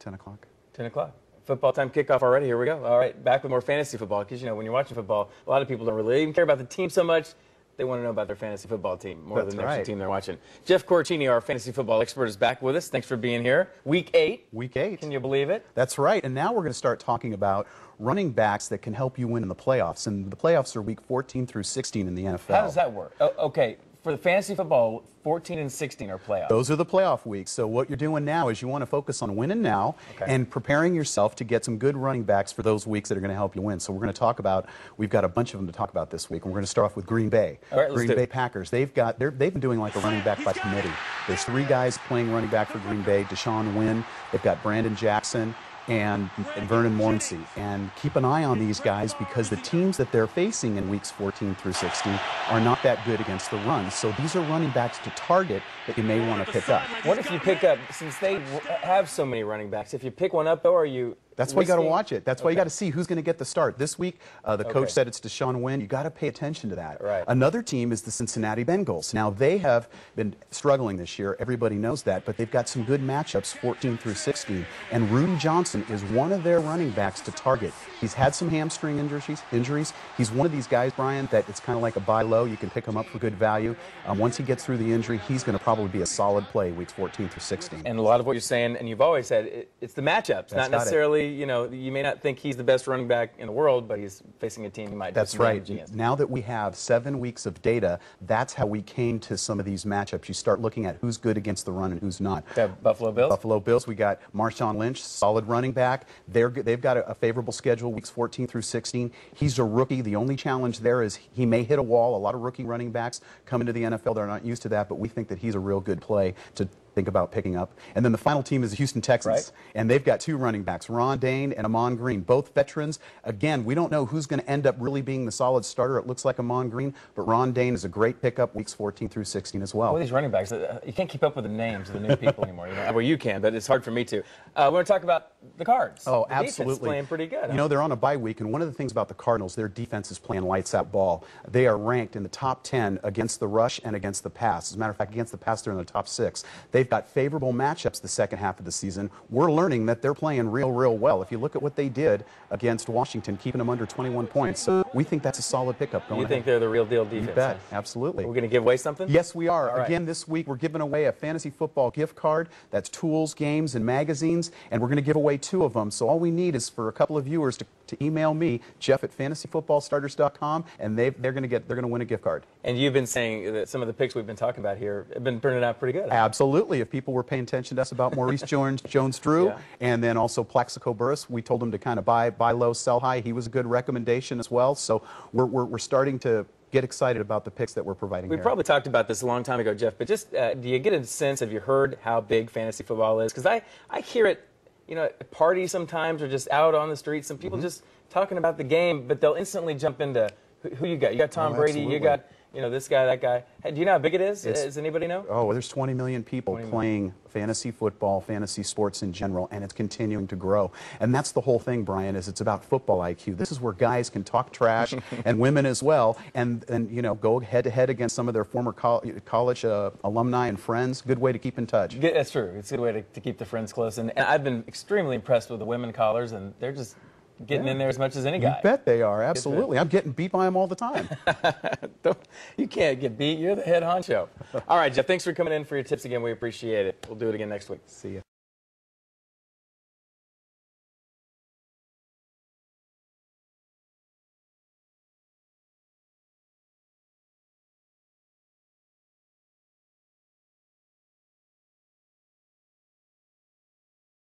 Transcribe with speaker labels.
Speaker 1: 10 o'clock.
Speaker 2: 10 o'clock. Football time kickoff already. Here we go. All right, back with more fantasy football. Because, when you're watching football, a lot of people don't really even care about the team so much. They want to know about their fantasy football team more than the actual team they're watching. Jeff Corucinni, our fantasy football expert, is back with us. Thanks for being here. Week 8.
Speaker 1: Week 8.
Speaker 2: Can you believe it?
Speaker 1: That's right. And now we're going to start talking about running backs that can help you win in the playoffs. And the playoffs are week 14 through 16 in the NFL.
Speaker 2: How does that work? Oh, okay. For the fantasy football, 14 and 16 are playoffs.
Speaker 1: Those are the playoff weeks. So what you're doing now is you want to focus on winning now and preparing yourself to get some good running backs for those weeks that are going to help you win. So we're going to talk about, we've got a bunch of them to talk about this week. And we're going to start off with Green Bay.
Speaker 2: All right,
Speaker 1: Green Bay Packers. They've been doing like a running back by committee. There's 3 guys playing running back for Green Bay. Deshaun Wynn. They've got Brandon Jackson and Vernon Morrissey. And keep an eye on these guys because the teams that they're facing in weeks 14 through 16 are not that good against the run. So these are running backs to target that you may want to pick up.
Speaker 2: What if you pick up, since they have so many running backs, if you pick one up, though, are you...
Speaker 1: That's why you got to watch it. That's why you got to see who's going to get the start. This week, the coach said it's Deshaun Wynn. You got to pay attention to that.
Speaker 2: Right.
Speaker 1: Another team is the Cincinnati Bengals. Now, they have been struggling this year. Everybody knows that. But they've got some good matchups, 14 through 16. And Rudy Johnson is one of their running backs to target. He's had some hamstring injuries. He's one of these guys, Brian, that it's kind of like a buy low. You can pick him up for good value. Once he gets through the injury, he's going to probably be a solid play weeks 14 through 16.
Speaker 2: And a lot of what you're saying, and you've always said, it's the matchups. Not necessarily, you may not think he's the best running back in the world, but he's facing a team he might do some damage against.
Speaker 1: Now that we have 7 weeks of data, that's how we came to some of these matchups. You start looking at who's good against the run and who's not.
Speaker 2: Buffalo Bills?
Speaker 1: Buffalo Bills. We got Marshawn Lynch, solid running back. They've got a favorable schedule, weeks 14 through 16. He's a rookie. The only challenge there is he may hit a wall. A lot of rookie running backs come into the NFL. They're not used to that, but we think that he's a real good play to think about picking up. And then the final team is the Houston Texans. And they've got 2 running backs, Ron Dane and Amon Green, both veterans. Again, we don't know who's going to end up really being the solid starter. It looks like Amon Green, but Ron Dane is a great pickup weeks 14 through 16 as well.
Speaker 2: Well, these running backs, you can't keep up with the names of the new people anymore. Well, you can, but it's hard for me to. We're going to talk about the Cards.
Speaker 1: Oh,
Speaker 2: the
Speaker 1: absolutely.
Speaker 2: Defense playing pretty good.
Speaker 1: You know, they're on a bye week, and one of the things about the Cardinals, their defense is playing lights-out ball. They are ranked in the top 10 against the rush and against the pass. As a matter of fact, against the pass, they're in the top 6. They've got favorable matchups the second half of the season. We're learning that they're playing real well. If you look at what they did against Washington, keeping them under 21 points, so we think that's a solid pickup going
Speaker 2: You think they're the real deal defense?
Speaker 1: You bet. Absolutely.
Speaker 2: We're going to give away something?
Speaker 1: Yes, we are.
Speaker 2: All right.
Speaker 1: Again, this week we're giving away a fantasy football gift card. That's tools, games, and magazines, and we're going to give away 2 of them. So all we need is for a couple of viewers to email me, Jeff at fantasyfootballstarters.com, and they're going to win a gift card.
Speaker 2: And you've been saying that some of the picks we've been talking about here have been turning out pretty good.
Speaker 1: Absolutely. If people were paying attention to us about Maurice Jones-Drew, and then also Plaxico Burress, we told him to kind of buy low, sell high. He was a good recommendation as well. So we're starting to get excited about the picks that we're providing here.
Speaker 2: We probably talked about this a long time ago, Jeff, but just do you get a sense, have you heard how big fantasy football is? Because I hear it, at parties sometimes or just out on the streets, some people just talking about the game, but they'll instantly jump into who you got. You got Tom Brady, you got this guy, that guy. Hey, do you know how big it is? Does anybody know?
Speaker 1: Oh, there's 20 million people playing fantasy football, fantasy sports in general, and it's continuing to grow. And that's the whole thing, Brian, is it's about football IQ. This is where guys can talk trash, and women as well, and go head-to-head against some of their former college alumni and friends. Good way to keep in touch.
Speaker 2: That's true. It's a good way to keep the friends close. And I've been extremely impressed with the women callers, and they're just getting in there as much as any guy.
Speaker 1: You bet they are, absolutely. I'm getting beat by them all the time.
Speaker 2: You can't get beat. You're the head honcho. All right, Jeff, thanks for coming in for your tips again. We appreciate it. We'll do it again next week.
Speaker 1: See you.